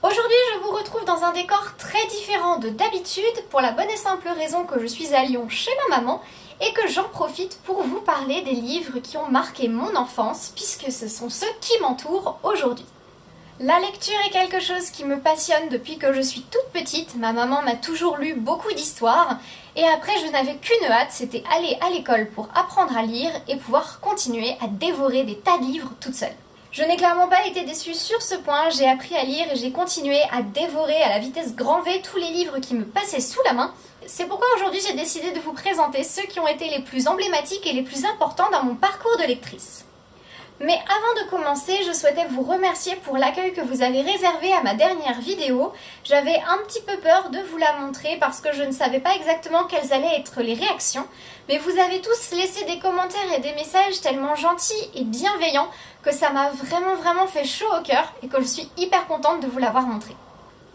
Aujourd'hui, je vous retrouve dans un décor très différent de d'habitude pour la bonne et simple raison que je suis à Lyon chez ma maman et que j'en profite pour vous parler des livres qui ont marqué mon enfance puisque ce sont ceux qui m'entourent aujourd'hui. La lecture est quelque chose qui me passionne depuis que je suis toute petite. Ma maman m'a toujours lu beaucoup d'histoires et après je n'avais qu'une hâte, c'était aller à l'école pour apprendre à lire et pouvoir continuer à dévorer des tas de livres toute seule. Je n'ai clairement pas été déçue sur ce point, j'ai appris à lire et j'ai continué à dévorer à la vitesse grand V tous les livres qui me passaient sous la main. C'est pourquoi aujourd'hui j'ai décidé de vous présenter ceux qui ont été les plus emblématiques et les plus importants dans mon parcours de lectrice. Mais avant de commencer, je souhaitais vous remercier pour l'accueil que vous avez réservé à ma dernière vidéo. J'avais un petit peu peur de vous la montrer parce que je ne savais pas exactement quelles allaient être les réactions. Mais vous avez tous laissé des commentaires et des messages tellement gentils et bienveillants que ça m'a vraiment fait chaud au cœur et que je suis hyper contente de vous l'avoir montré.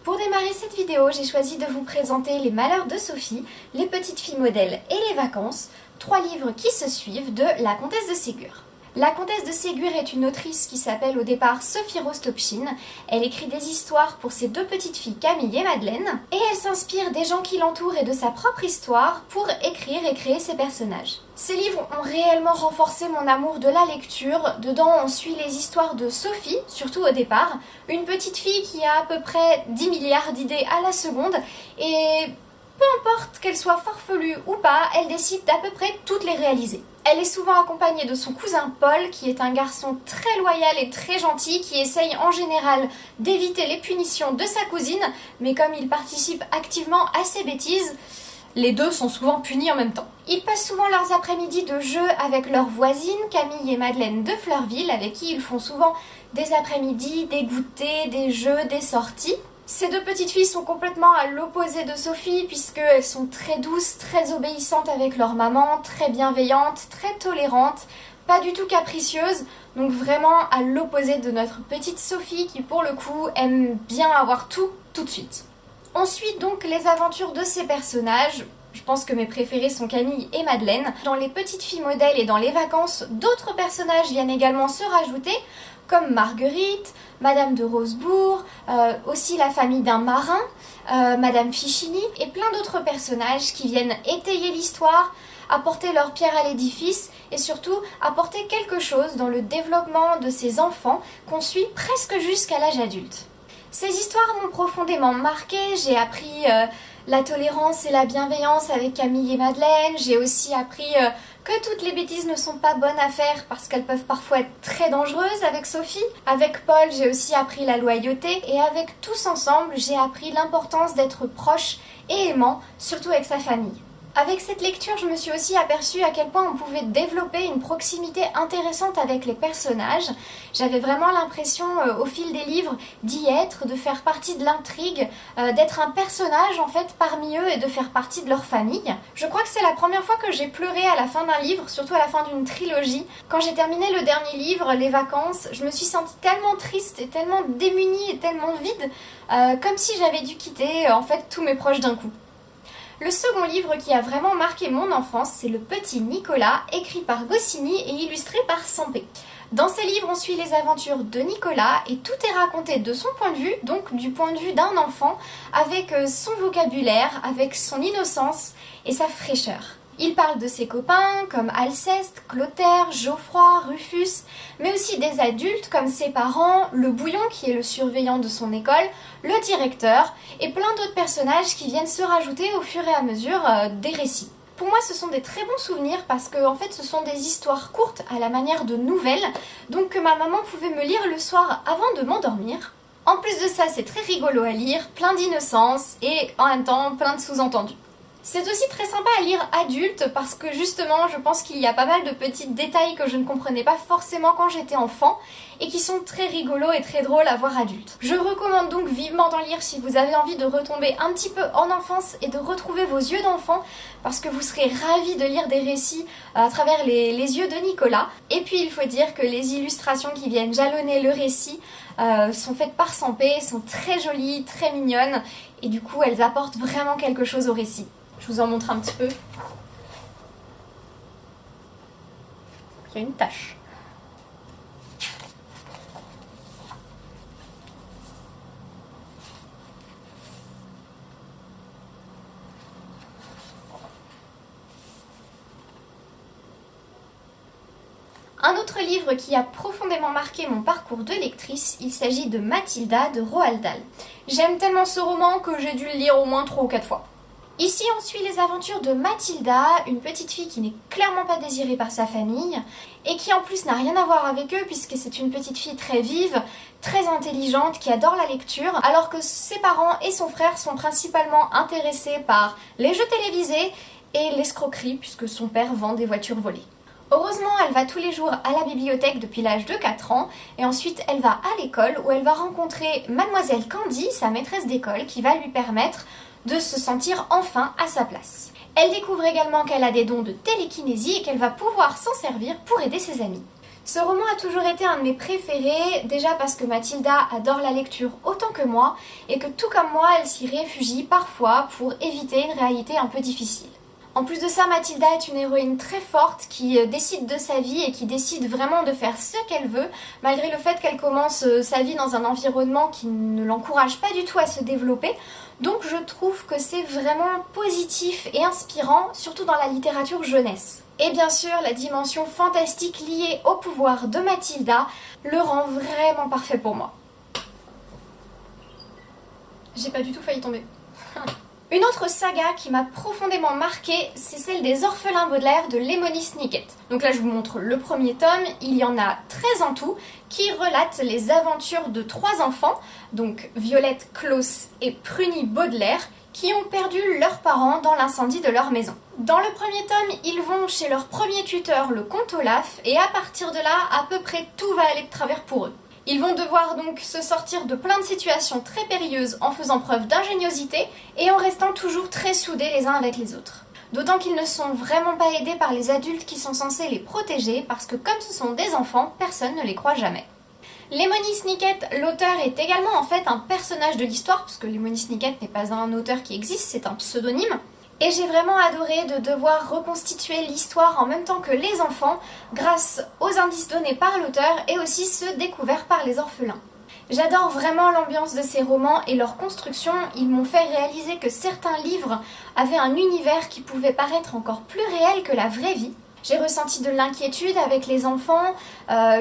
Pour démarrer cette vidéo, j'ai choisi de vous présenter Les Malheurs de Sophie, Les Petites Filles Modèles et Les Vacances, 3 livres qui se suivent de La Comtesse de Ségur. La Comtesse de Ségur est une autrice qui s'appelle au départ Sophie Rostopchine. Elle écrit des histoires pour ses 2 petites filles Camille et Madeleine et elle s'inspire des gens qui l'entourent et de sa propre histoire pour écrire et créer ses personnages. Ces livres ont réellement renforcé mon amour de la lecture. Dedans, on suit les histoires de Sophie, surtout au départ, une petite fille qui a à peu près 10 milliards d'idées à la seconde et peu importe qu'elle soit farfelue ou pas, elle décide d'à peu près toutes les réaliser. Elle est souvent accompagnée de son cousin Paul, qui est un garçon très loyal et très gentil, qui essaye en général d'éviter les punitions de sa cousine, mais comme il participe activement à ses bêtises, les deux sont souvent punis en même temps. Ils passent souvent leurs après-midi de jeu avec leurs voisines, Camille et Madeleine de Fleurville, avec qui ils font souvent des après-midi, des goûters, des jeux, des sorties. Ces 2 petites filles sont complètement à l'opposé de Sophie puisqu'elles sont très douces, très obéissantes avec leur maman, très bienveillantes, très tolérantes, pas du tout capricieuses, donc vraiment à l'opposé de notre petite Sophie qui pour le coup aime bien avoir tout de suite. On suit donc les aventures de ces personnages. Je pense que mes préférés sont Camille et Madeleine. Dans Les Petites Filles Modèles et dans Les Vacances, d'autres personnages viennent également se rajouter, comme Marguerite, Madame de Rosebourg, aussi la famille d'un marin, Madame Fichini, et plein d'autres personnages qui viennent étayer l'histoire, apporter leur pierre à l'édifice et surtout apporter quelque chose dans le développement de ces enfants qu'on suit presque jusqu'à l'âge adulte. Ces histoires m'ont profondément marquée, j'ai appris la tolérance et la bienveillance avec Camille et Madeleine, j'ai aussi appris que toutes les bêtises ne sont pas bonnes à faire parce qu'elles peuvent parfois être très dangereuses avec Sophie. Avec Paul, j'ai aussi appris la loyauté et avec tous ensemble, j'ai appris l'importance d'être proche et aimant, surtout avec sa famille. Avec cette lecture, je me suis aussi aperçue à quel point on pouvait développer une proximité intéressante avec les personnages. J'avais vraiment l'impression, au fil des livres, d'y être, de faire partie de l'intrigue, d'être un personnage en fait parmi eux et de faire partie de leur famille. Je crois que c'est la première fois que j'ai pleuré à la fin d'un livre, surtout à la fin d'une trilogie. Quand j'ai terminé le dernier livre, Les Vacances, je me suis sentie tellement triste et tellement démunie et tellement vide, comme si j'avais dû quitter en fait tous mes proches d'un coup. Le second livre qui a vraiment marqué mon enfance, c'est Le Petit Nicolas, écrit par Goscinny et illustré par Sampé. Dans ces livres, on suit les aventures de Nicolas et tout est raconté de son point de vue, donc du point de vue d'un enfant, avec son vocabulaire, avec son innocence et sa fraîcheur. Il parle de ses copains comme Alceste, Clotaire, Geoffroy, Rufus, mais aussi des adultes comme ses parents, le bouillon qui est le surveillant de son école, le directeur et plein d'autres personnages qui viennent se rajouter au fur et à mesure des récits. Pour moi, ce sont des très bons souvenirs parce que en fait, ce sont des histoires courtes à la manière de nouvelles, donc que ma maman pouvait me lire le soir avant de m'endormir. En plus de ça, c'est très rigolo à lire, plein d'innocence et en même temps plein de sous-entendus. C'est aussi très sympa à lire adulte parce que justement je pense qu'il y a pas mal de petits détails que je ne comprenais pas forcément quand j'étais enfant et qui sont très rigolos et très drôles à voir adulte. Je recommande donc vivement d'en lire si vous avez envie de retomber un petit peu en enfance et de retrouver vos yeux d'enfant parce que vous serez ravis de lire des récits à travers les yeux de Nicolas. Et puis il faut dire que les illustrations qui viennent jalonner le récit sont faites par Sampé, sont très jolies, très mignonnes et du coup elles apportent vraiment quelque chose au récit. Je vous en montre un petit peu. Il y a une tache. Un autre livre qui a profondément marqué mon parcours de lectrice, il s'agit de Mathilda de Roald Dahl. J'aime tellement ce roman que j'ai dû le lire au moins 3 ou 4 fois. Ici, on suit les aventures de Mathilda, une petite fille qui n'est clairement pas désirée par sa famille et qui en plus n'a rien à voir avec eux puisque c'est une petite fille très vive, très intelligente, qui adore la lecture, alors que ses parents et son frère sont principalement intéressés par les jeux télévisés et l'escroquerie puisque son père vend des voitures volées. Heureusement, elle va tous les jours à la bibliothèque depuis l'âge de 4 ans et ensuite elle va à l'école où elle va rencontrer Mademoiselle Candy, sa maîtresse d'école, qui va lui permettre de se sentir enfin à sa place. Elle découvre également qu'elle a des dons de télékinésie et qu'elle va pouvoir s'en servir pour aider ses amis. Ce roman a toujours été un de mes préférés, déjà parce que Mathilda adore la lecture autant que moi et que tout comme moi, elle s'y réfugie parfois pour éviter une réalité un peu difficile. En plus de ça, Mathilda est une héroïne très forte qui décide de sa vie et qui décide vraiment de faire ce qu'elle veut, malgré le fait qu'elle commence sa vie dans un environnement qui ne l'encourage pas du tout à se développer. Donc je trouve que c'est vraiment positif et inspirant, surtout dans la littérature jeunesse. Et bien sûr, la dimension fantastique liée au pouvoir de Mathilda le rend vraiment parfait pour moi. J'ai pas du tout failli tomber. Une autre saga qui m'a profondément marquée, c'est celle des orphelins Baudelaire de Lemony Snicket. Donc là je vous montre le premier tome, il y en a 13 en tout, qui relatent les aventures de 3 enfants, donc Violette, Klaus et Pruny Baudelaire, qui ont perdu leurs parents dans l'incendie de leur maison. Dans le premier tome, ils vont chez leur premier tuteur, le comte Olaf, et à partir de là, à peu près tout va aller de travers pour eux. Ils vont devoir donc se sortir de plein de situations très périlleuses en faisant preuve d'ingéniosité et en restant toujours très soudés les uns avec les autres. D'autant qu'ils ne sont vraiment pas aidés par les adultes qui sont censés les protéger parce que comme ce sont des enfants, personne ne les croit jamais. Lemony Snicket, l'auteur, est également en fait un personnage de l'histoire, parce que Lemony Snicket n'est pas un auteur qui existe, c'est un pseudonyme. Et j'ai vraiment adoré de devoir reconstituer l'histoire en même temps que les enfants, grâce aux indices donnés par l'auteur et aussi ceux découverts par les orphelins. J'adore vraiment l'ambiance de ces romans et leur construction, ils m'ont fait réaliser que certains livres avaient un univers qui pouvait paraître encore plus réel que la vraie vie. J'ai ressenti de l'inquiétude avec les enfants,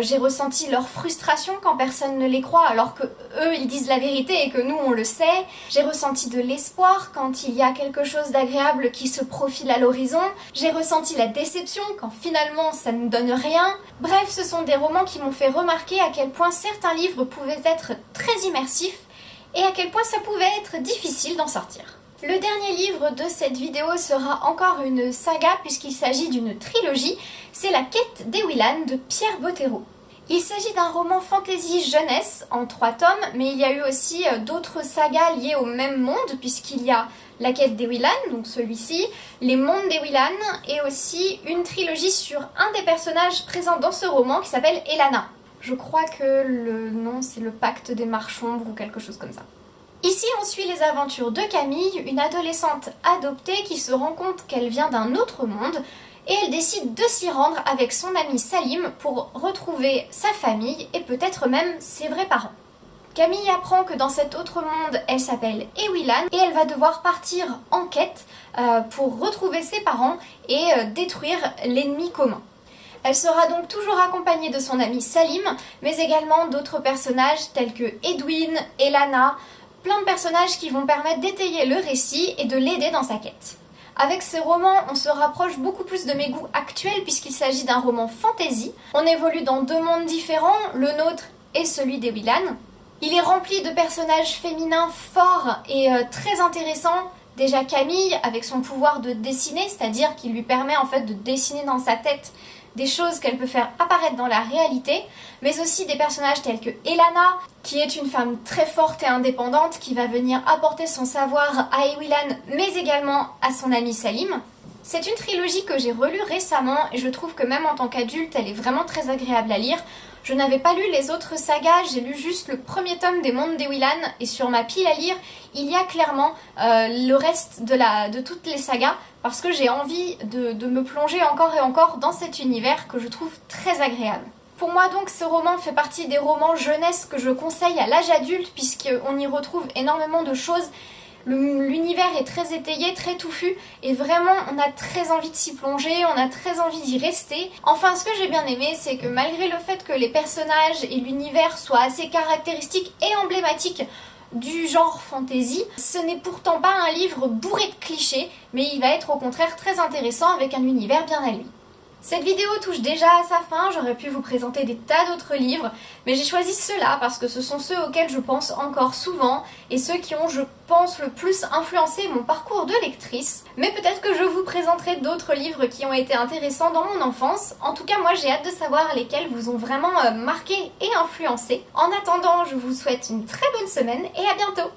j'ai ressenti leur frustration quand personne ne les croit alors que eux ils disent la vérité et que nous on le sait. J'ai ressenti de l'espoir quand il y a quelque chose d'agréable qui se profile à l'horizon. J'ai ressenti la déception quand finalement ça ne donne rien. Bref, ce sont des romans qui m'ont fait remarquer à quel point certains livres pouvaient être très immersifs et à quel point ça pouvait être difficile d'en sortir. Le dernier livre de cette vidéo sera encore une saga puisqu'il s'agit d'une trilogie, c'est La Quête d'Ewilan de Pierre Bottero. Il s'agit d'un roman fantasy jeunesse en 3 tomes, mais il y a eu aussi d'autres sagas liées au même monde puisqu'il y a La Quête d'Ewilan, donc celui-ci, Les Mondes d'Ewilan et aussi une trilogie sur un des personnages présents dans ce roman qui s'appelle Elana. Je crois que le nom c'est le Pacte des Marches-Ombres ou quelque chose comme ça. Ici, on suit les aventures de Camille, une adolescente adoptée qui se rend compte qu'elle vient d'un autre monde et elle décide de s'y rendre avec son ami Salim pour retrouver sa famille et peut-être même ses vrais parents. Camille apprend que dans cet autre monde, elle s'appelle Ewilan et elle va devoir partir en quête pour retrouver ses parents et détruire l'ennemi commun. Elle sera donc toujours accompagnée de son ami Salim, mais également d'autres personnages tels que Edwin, Elana, plein de personnages qui vont permettre d'étayer le récit et de l'aider dans sa quête. Avec ces romans, on se rapproche beaucoup plus de mes goûts actuels puisqu'il s'agit d'un roman fantasy. On évolue dans 2 mondes différents, le nôtre et celui d'Ewilan. Il est rempli de personnages féminins forts et très intéressants. Déjà Camille, avec son pouvoir de dessiner, c'est-à-dire qu'il lui permet en fait de dessiner dans sa tête des choses qu'elle peut faire apparaître dans la réalité, mais aussi des personnages tels que Elana, qui est une femme très forte et indépendante qui va venir apporter son savoir à Ewilan, mais également à son ami Salim. C'est une trilogie que j'ai relue récemment et je trouve que même en tant qu'adulte, elle est vraiment très agréable à lire. Je n'avais pas lu les autres sagas, j'ai lu juste le premier tome des Mondes d'Ewilan et sur ma pile à lire, il y a clairement le reste de toutes les sagas parce que j'ai envie de me plonger encore et encore dans cet univers que je trouve très agréable. Pour moi donc ce roman fait partie des romans jeunesse que je conseille à l'âge adulte puisqu'on y retrouve énormément de choses L'univers est très étayé, très touffu, et vraiment on a très envie de s'y plonger, on a très envie d'y rester. Enfin, ce que j'ai bien aimé, c'est que malgré le fait que les personnages et l'univers soient assez caractéristiques et emblématiques du genre fantasy, ce n'est pourtant pas un livre bourré de clichés, mais il va être au contraire très intéressant avec un univers bien à lui. Cette vidéo touche déjà à sa fin, j'aurais pu vous présenter des tas d'autres livres, mais j'ai choisi ceux-là parce que ce sont ceux auxquels je pense encore souvent et ceux qui ont, je pense, le plus influencé mon parcours de lectrice. Mais peut-être que je vous présenterai d'autres livres qui ont été intéressants dans mon enfance. En tout cas, moi j'ai hâte de savoir lesquels vous ont vraiment marqué et influencé. En attendant, je vous souhaite une très bonne semaine et à bientôt!